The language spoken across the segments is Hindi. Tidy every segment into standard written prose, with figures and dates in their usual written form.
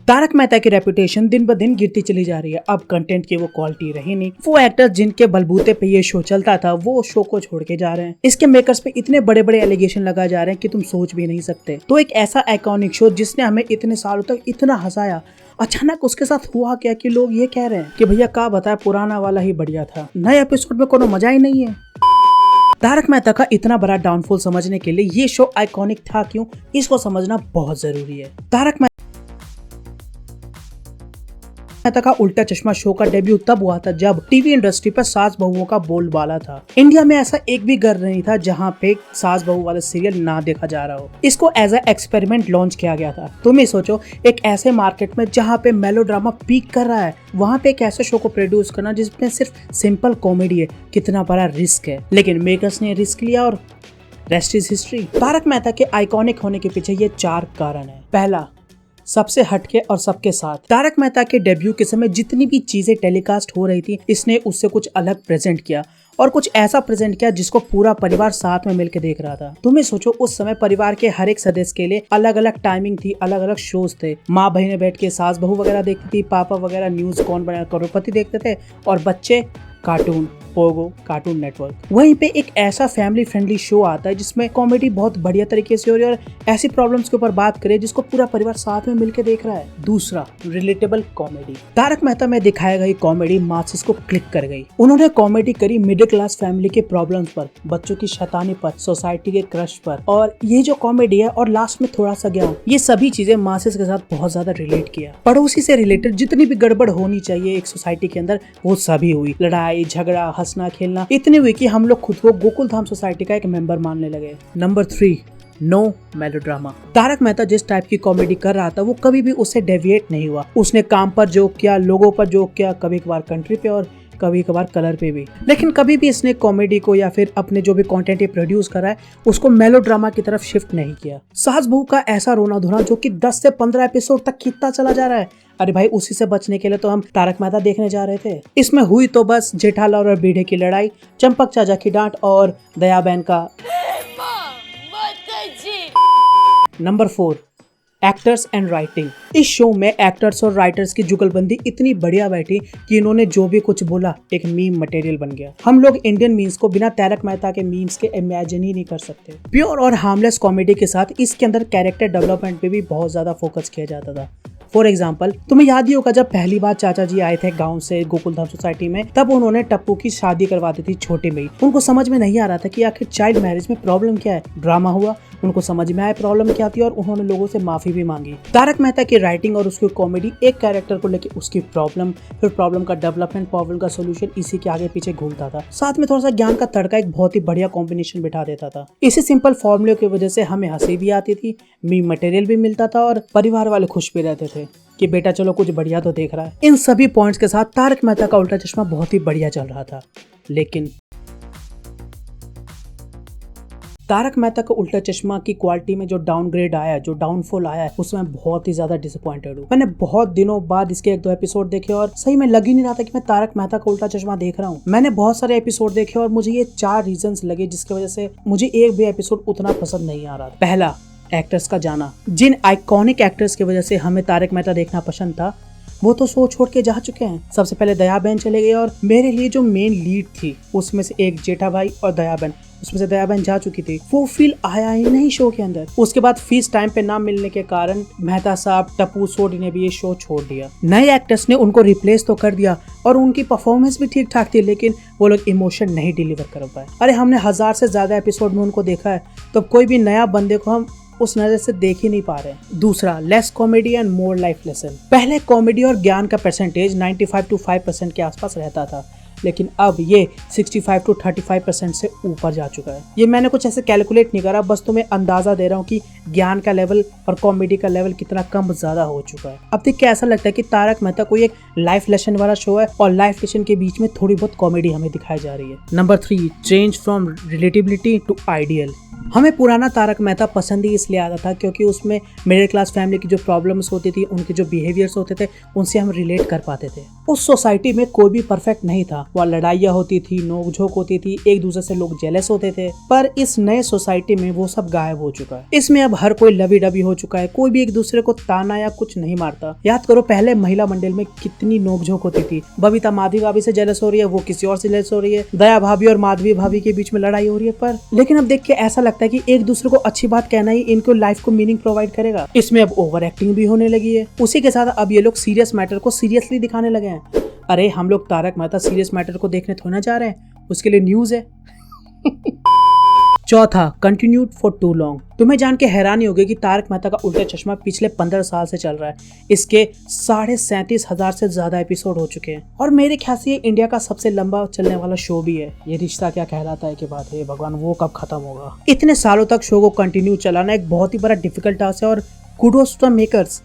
तारक मेहता की रेपुटेशन दिन ब दिन गिरती चली जा रही है। अब कंटेंट की वो क्वालिटी रही नहीं। वो एक्टर्स जिनके बलबूते पे ये शो चलता था वो शो को छोड़ के जा रहे हैं। इसके मेकर्स पे इतने बड़े बड़े एलिगेशन लगाए जा रहे हैं कि तुम सोच भी नहीं सकते। तो एक ऐसा आइकॉनिक शो जिसने हमें इतने सालों तक इतना हंसाया, अचानक उसके साथ हुआ क्या कि लोग ये कह रहे हैं कि भैया का बताया पुराना वाला ही बढ़िया था, नए एपिसोड में कोनो मजा ही नहीं है। तारक मेहता का इतना बड़ा डाउनफॉल समझने के लिए ये शो आइकॉनिक था क्यों, इसको समझना बहुत जरूरी है। तारक मेहता का उल्टा चश्मा शो का डेब्यू तब हुआ था जब टीवी इंडस्ट्री पर सास बहुओं का बोलबाला था। इंडिया में ऐसा एक भी घर नहीं था जहां पे सास बहू वाला सीरियल ना देखा जा रहा हो। इसको एज ए एक्सपेरिमेंट लॉन्च किया गया था। तुम ही सोचो, एक ऐसे मार्केट में जहां पे मेलोड्रामा पीक कर रहा है, वहां पे एक ऐसे शो को प्रोड्यूस करना जिसमें सिर्फ सिंपल कॉमेडी है, कितना बड़ा रिस्क है। लेकिन मेकर्स ने रिस्क लिया और rest is history. Tarak Mehta के आइकॉनिक होने के पीछे ये 4 कारण है। पहला, सबसे हटके और सबके साथ। तारक मेहता के डेब्यू के समय जितनी भी चीजें टेलीकास्ट हो रही थी, इसने उससे कुछ अलग प्रेजेंट किया और कुछ ऐसा प्रेजेंट किया जिसको पूरा परिवार साथ में मिलकर देख रहा था। तुम्हें सोचो, उस समय परिवार के हर एक सदस्य के लिए अलग अलग टाइमिंग थी, अलग अलग शोज थे। माँ बहनें बैठ के सास बहू वगैरह देखती थी, पापा वगैरह न्यूज कौन बना करोड़पति देखते थे और बच्चे कार्टून, पोगो, कार्टून नेटवर्क। वहीं पे एक ऐसा फैमिली फ्रेंडली शो आता है जिसमें कॉमेडी बहुत बढ़िया तरीके से हो रही है और ऐसी प्रॉब्लम्स के ऊपर बात करे जिसको पूरा परिवार साथ में मिलकर देख रहा है। दूसरा, रिलेटेबल कॉमेडी। तारक मेहता में दिखाई गई कॉमेडी मासेस को क्लिक कर गई। उन्होंने कॉमेडी करी मिडिल क्लास फैमिली के प्रॉब्लम्स पर, बच्चों की शैतानी पर, सोसाइटी के क्रश पर, और ये जो कॉमेडी है और लास्ट में थोड़ा सा ज्ञान, ये सभी चीजें मासेस के साथ बहुत ज्यादा रिलेट किया। पड़ोसी से रिलेटेड जितनी भी गड़बड़ होनी चाहिए एक सोसाइटी के अंदर, वो सभी हुई। लड़ाई झगड़ा, हंसना खेलना इतनी हुई कि हम लोग खुद को गोकुल धाम सोसाइटी का एक मेंबर मानने लगे। Number 3, no melodrama. Tarak Mehta जिस टाइप की कॉमेडी कर रहा था वो कभी भी उससे डेविएट नहीं हुआ। उसने काम पर जोक किया, लोगों पर जोक किया, कभी कभार कंट्री पे और कभी कभार कलर पे भी, लेकिन कभी भी इसने कॉमेडी को या फिर अपने जो भी कंटेंट ये प्रोड्यूस कर रहा है उसको मेलोड्रामा की तरफ शिफ्ट नहीं किया। सास बहू का ऐसा रोना धोना जो कि 10 से 15 एपिसोड तक खींचता चला जा रहा है, अरे भाई उसी से बचने के लिए तो हम तारक मेहता देखने जा रहे थे। इसमें हुई तो बस जेठालाल और बीढ़े की लड़ाई, चंपक चाचा की डांट और दया बहन का। Number 4, actors and writing. इस शो में एक्टर्स और राइटर्स की जुगलबंदी इतनी बढ़िया बैठी कि इन्होंने जो भी कुछ बोला एक मीम मटेरियल बन गया। हम लोग इंडियन मीम्स को बिना तारक मेहता के मीम्स के इमेजिन ही नहीं कर सकते। प्योर और हार्मलेस कॉमेडी के साथ इसके अंदर कैरेक्टर डेवलपमेंट पे भी बहुत ज्यादा फोकस किया जाता था। फॉर एग्जाम्पल, तुम्हें याद ही होगा जब पहली बार चाचा जी आए थे गांव से गोकुल धाम सोसाइटी में, तब उन्होंने टप्पू की शादी करवा दी थी छोटे में ही। उनको समझ में नहीं आ रहा था कि आखिर चाइल्ड मैरिज में प्रॉब्लम क्या है। ड्रामा हुआ, उनको समझ में आया प्रॉब्लम क्या थी और उन्होंने लोगों से माफी भी मांगी। तारक मेहता की राइटिंग और उसकी कॉमेडी एक कैरेक्टर को लेकर उसकी प्रॉब्लम, फिर प्रॉब्लम का डेवलपमेंट, प्रॉब्लम का सोल्यूशन, इसी के आगे पीछे घूमता था। साथ में थोड़ा सा ज्ञान का तड़का एक बहुत ही बढ़िया कॉम्बिनेशन बिठा देता था। इसी सिंपल फॉर्मूले की वजह से हमें हंसी भी आती थी, मीम मटेरियल भी मिलता था और परिवार वाले खुश भी रहते थे कि बेटा चलो कुछ बढ़िया तो देख रहा है। इन सभी पॉइंट्स के साथ तारक मेहता का उल्टा चश्मा बहुत ही बढ़िया चल रहा था। लेकिन तारक मेहता का उल्टा चश्मा की क्वालिटी में जो डाउनग्रेड आया, जो डाउनफॉल आया, उसमें बहुत ही ज्यादा डिसअपॉइंटेड हूँ। मैंने बहुत दिनों बाद इसके 1-2 एपिसोड देखे और सही में लग ही नहीं रहा था कि मैं तारक मेहता का उल्टा चश्मा देख रहा हूँ। मैंने बहुत सारे एपिसोड देखे और मुझे ये 4 रीजंस लगे जिसकी वजह से मुझे एक भी एपिसोड उतना पसंद नहीं आ रहा। पहला, एक्टर्स का जाना। जिन आइकॉनिक एक्टर्स की वजह से हमें तारक मेहता देखना पसंद था वो तो शो छोड़ के जा चुके हैं। सबसे पहले दया बहन चले गए और मेरे लिए जो मेन लीड थी उसमें से एक जेठा भाई और दया बहन, उसमें से दया बहन जा चुकी थी। वो फील आया ही नहीं शो के अंदर। उसके बाद फीस टाइम पे ना मिलने के कारण मेहता साहब, टप्पू, सोडी ने भी ये शो छोड़ दिया। नए एक्टर्स ने उनको रिप्लेस तो कर दिया और उनकी परफॉर्मेंस भी ठीक ठाक थी, लेकिन वो लोग इमोशन नहीं डिलीवर कर पाए। अरे हमने 1000 से ज्यादा एपिसोड में उनको देखा है, तो कोई भी नया बंदे को हम उस नजर से देख ही नहीं पा रहे। दूसरा, less comedy and more life lesson. पहले कॉमेडी और ज्ञान का परसेंटेज 95 to 5% के आसपास रहता था, लेकिन अब ये 65 to 35% से ऊपर जा चुका है। ये मैंने कुछ ऐसे कैलकुलेट नहीं करा, बस तुम्हें अंदाजा दे रहा हूँ कि ज्ञान का लेवल और कॉमेडी का लेवल कितना कम ज्यादा हो चुका है। अब देख के ऐसा लगता है कि तारक मेहता कोई एक लाइफ लेसन वाला शो है और लाइफ लेसन के बीच में थोड़ी बहुत कॉमेडी हमें दिखाई जा रही है। Number 3, change from relatability to ideal. हमें पुराना तारक मेहता पसंद ही इसलिए आता था क्योंकि उसमें मिडिल क्लास फैमिली की जो प्रॉब्लम्स होती थी, उनके जो बिहेवियर्स होते थे, उनसे हम रिलेट कर पाते थे। उस सोसाइटी में कोई भी परफेक्ट नहीं था, वहाँ लड़ाइयाँ होती थी, नोकझोंक होती थी, एक दूसरे से लोग जेलस होते थे। पर इस नए सोसाइटी में वो सब गायब हो चुका है। इसमें अब हर कोई लवी डबी हो चुका है, कोई भी एक दूसरे को ताना या कुछ नहीं मारता। याद करो पहले महिला मंडल में कितनी नोकझोंक होती थी। बबीता माधवी भाभी से जेलस हो रही है, वो किसी और से जेलस हो रही है, दया भाभी और माधवी भाभी के बीच में लड़ाई हो रही है। पर लेकिन अब देख के ऐसा लगता है कि एक दूसरे को अच्छी बात कहना ही इनको लाइफ को मीनिंग प्रोवाइड करेगा। इसमें अब ओवर एक्टिंग भी होने लगी है। उसी के साथ अब ये लोग सीरियस मैटर को सीरियसली दिखाने लगे हैं। अरे हम लोग तारक मेहता सीरियस मैटर को देखने थोड़ा ना जा रहे हैं, उसके लिए न्यूज है। चौथा, कंटिन्यूड फॉर टू लॉन्ग। तुम्हें जान के हैरानी होगी कि तारक मेहता का उल्टा चश्मा पिछले 15 साल से चल रहा है। इसके 37,500 से ज्यादा एपिसोड हो चुके हैं और मेरे ख्याल से ये इंडिया का सबसे लंबा चलने वाला शो भी है। ये रिश्ता क्या कहलाता है कि बात है भगवान, वो कब खत्म होगा। इतने सालों तक शो को कंटिन्यू चलाना एक बहुत ही बड़ा डिफिकल्ट टास्क है और कुडोस टू द मेकर्स।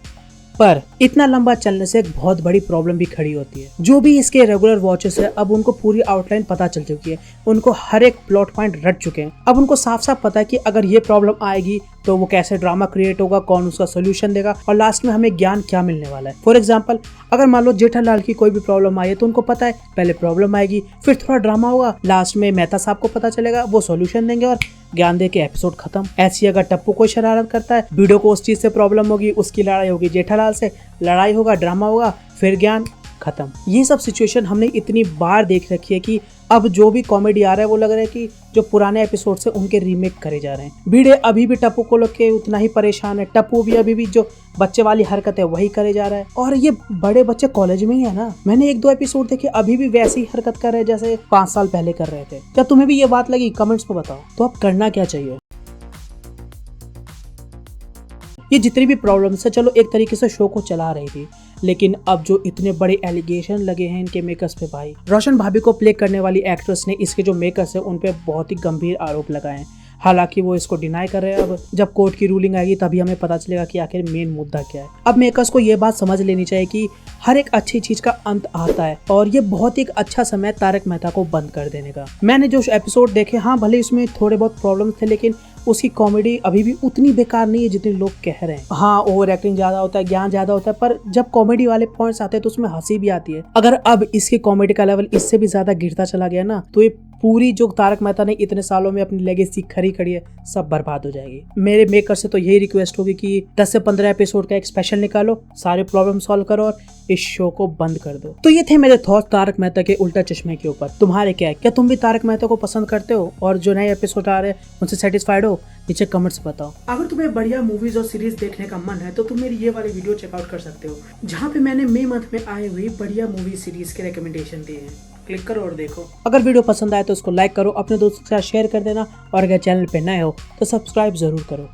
पर इतना लंबा चलने से एक बहुत बड़ी प्रॉब्लम भी खड़ी होती है। जो भी इसके रेगुलर वॉचर्स है अब उनको पूरी आउटलाइन पता चल चुकी है, उनको हर एक प्लॉट पॉइंट रट चुके हैं। अब उनको साफ साफ पता है कि अगर ये प्रॉब्लम आएगी तो वो कैसे ड्रामा क्रिएट होगा, कौन उसका सोल्यूशन देगा और लास्ट में हमें ज्ञान क्या मिलने वाला है। फॉर एग्जाम्पल, अगर मान लो जेठालाल की कोई भी प्रॉब्लम आई है तो उनको पता है पहले प्रॉब्लम आएगी, फिर थोड़ा ड्रामा होगा, लास्ट में मेहता साहब को पता चलेगा, वो सोल्यूशन देंगे और ज्ञान दे के एपिसोड खत्म। ऐसी अगर टप्पू कोई शरारत करता है, वीडियो को उस चीज से प्रॉब्लम होगी, उसकी लड़ाई होगी जेठालाल से, लड़ाई होगा, ड्रामा होगा, फिर ज्ञान खत्म। ये सब सिचुएशन हमने इतनी बार देख रखी है कि अब जो भी कॉमेडी आ रहा है वो लग रहा है कि जो पुराने एपिसोड से उनके रीमेक करे जा रहे हैं। भिड़े अभी भी टप्पू को लेके उतना ही परेशान है, टप्पू भी अभी भी जो बच्चे वाली हरकत है वही करे जा रहा है। और ये बड़े बच्चे कॉलेज में ही है ना, मैंने 1-2 एपिसोड देखे अभी भी वैसी हरकत कर रहे हैं जैसे 5 साल पहले कर रहे थे। क्या तुम्हें भी ये बात लगी? कमेंट्स में बताओ। तो अब करना क्या चाहिए? ये जितनी भी प्रॉब्लम्स है, चलो एक तरीके से शो को चला रही थी, लेकिन अब जो इतने बड़े एलिगेशन लगे हैं इनके मेकर्स पे भाई, रोशन भाभी को प्ले करने वाली एक्ट्रेस ने इसके जो मेकर्स है उन पे बहुत ही गंभीर आरोप लगाए हैं। हालांकि वो इसको डिनाई कर रहे हैं। अब जब कोर्ट की रूलिंग आएगी तभी हमें पता चलेगा कि आखिर मेन मुद्दा क्या है। अब मेकर्स को ये बात समझ लेनी चाहिए कि हर एक अच्छी चीज का अंत आता है और ये बहुत ही अच्छा समय तारक मेहता को बंद कर देने का। मैंने जो एपिसोड देखे, हाँ भले इसमें थोड़े बहुत प्रॉब्लम थे, लेकिन उसकी कॉमेडी अभी भी उतनी बेकार नहीं है जितने लोग कह रहे हैं। हाँ, ओवर एक्टिंग ज्यादा होता है, ज्ञान ज्यादा होता है, पर जब कॉमेडी वाले पॉइंट्स आते हैं तो उसमें हंसी भी आती है। अगर अब इसकी कॉमेडी का लेवल इससे भी ज्यादा गिरता चला गया ना, तो ये पूरी जो तारक मेहता ने इतने सालों में अपनी लेगेसी खड़ी है सब बर्बाद हो जाएगी। मेरे मेकर से तो यही रिक्वेस्ट होगी कि 10 से 15 एपिसोड का एक स्पेशल निकालो, सारे प्रॉब्लम सॉल्व करो और इस शो को बंद कर दो। तो ये थे मेरे थॉट तारक मेहता के उल्टा चश्मे के ऊपर। तुम्हारे क्या है? क्या तुम भी तारक मेहता को पसंद करते हो और जो नए एपिसोड आ रहे हैं उनसे सेटिस्फाइड हो? नीचे कमेंट्स बताओ। अगर तुम्हें बढ़िया मूवीज और सीरीज देखने का मन है तो तुम मेरी ये वाली वीडियो चेकआउट कर सकते हो, जहाँ पे मैंने मई मंथ में आए हुई बढ़िया मूवी सीरीज के रिकमेंडेशन दिए हैं। क्लिक करो और देखो। अगर वीडियो पसंद आए तो उसको लाइक करो, अपने दोस्तों के साथ शेयर कर देना और अगर चैनल पे नए हो तो सब्सक्राइब जरूर करो।